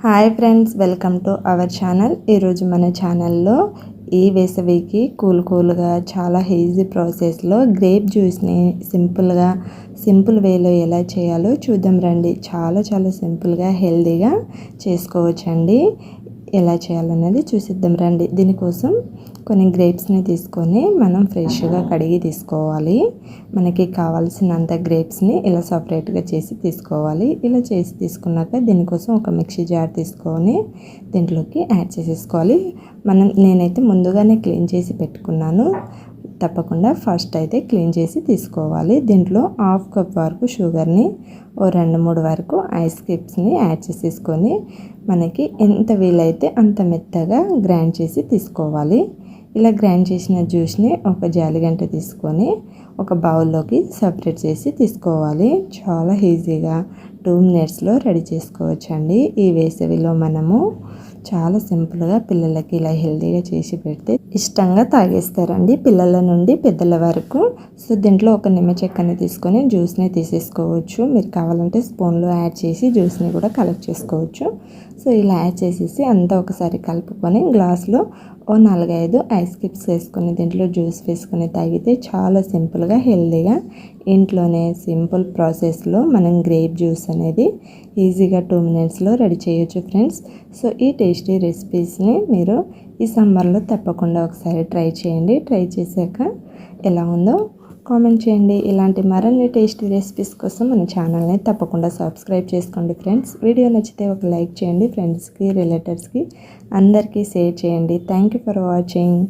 Hi friends, welcome to our channel. ఈరోజు మన ఛానల్లో ఈ వేసవికి కూల్గా చాలా ఈజీ ప్రాసెస్లో గ్రేప్ జ్యూస్ని సింపుల్ వేలో ఎలా చేయాలో చూద్దాం రండి. చాలా సింపుల్గా హెల్తీగా చేసుకోవచ్చండి. ఎలా చేయాలనేది చూసిద్దాం రండి. దీనికోసం కొన్ని గ్రేప్స్ని తీసుకొని మనం ఫ్రెష్గా కడిగి తీసుకోవాలి. మనకి కావాల్సినంత గ్రేప్స్ని ఇలా సపరేట్గా చేసి తీసుకోవాలి. ఇలా చేసి తీసుకున్నాక దీనికోసం ఒక మిక్సీ జార్ తీసుకొని దీంట్లోకి యాడ్ చేసేసుకోవాలి. నేనైతే ముందుగానే క్లీన్ చేసి పెట్టుకున్నాను. తప్పకుండా ఫస్ట్ అయితే క్లీన్ చేసి తీసుకోవాలి. దీంట్లో 1/2 కప్ వరకు షుగర్ని, 2-3 వరకు ఐస్ క్యూబ్స్ని యాడ్ చేసేసుకొని మనకి ఎంత వీలైతే అంత మెత్తగా గ్రైండ్ చేసి తీసుకోవాలి. ఇలా గ్రైండ్ చేసిన జ్యూస్ని ఒక జాలిగంట తీసుకొని ఒక బౌల్లోకి సపరేట్ చేసి తీసుకోవాలి. చాలా ఈజీగా 2 మినిట్స్లో రెడీ చేసుకోవచ్చండి. ఈ వేసవిలో మనము చాలా సింపుల్గా పిల్లలకి ఇలా హెల్తీగా చేసి పెడితే ఇష్టంగా తాగేస్తారండి, పిల్లల నుండి పెద్దల వరకు. సో దీంట్లో ఒక నిమ్మ చెక్కని తీసుకొని జ్యూస్ని తీసేసుకోవచ్చు. మీరు కావాలంటే స్పూన్లో యాడ్ చేసి జ్యూస్ని కూడా కలెక్ట్ చేసుకోవచ్చు. సో ఇలా యాడ్ చేసేసి అంతా ఒకసారి కలుపుకొని గ్లాస్లో 4-5 ఐస్ క్యూబ్స్ వేసుకొని దీంట్లో జ్యూస్ వేసుకొని తాగితే చాలా సింపుల్గా హెల్తీగా ఇంట్లోనే సింపుల్ ప్రాసెస్లో మనం గ్రేప్ జ్యూస్ అనేది ఈజీగా 2 మినిట్స్లో రెడీ చేయొచ్చు ఫ్రెండ్స్. సో ఈ టేస్టీ రెసిపీస్ని మీరు ఈ సమ్మర్లో తప్పకుండా ఒకసారి ట్రై చేయండి. ట్రై చేశాక ఎలా ఉందో కామెంట్ చేయండి. ఇలాంటి మరిన్ని టేస్టీ రెసిపీస్ కోసం మన ఛానల్ని తప్పకుండా సబ్స్క్రైబ్ చేసుకోండి ఫ్రెండ్స్. వీడియో నచ్చితే ఒక లైక్ చేయండి. ఫ్రెండ్స్కి, రిలేటివ్స్కి అందరికీ షేర్ చేయండి. Thank you for watching.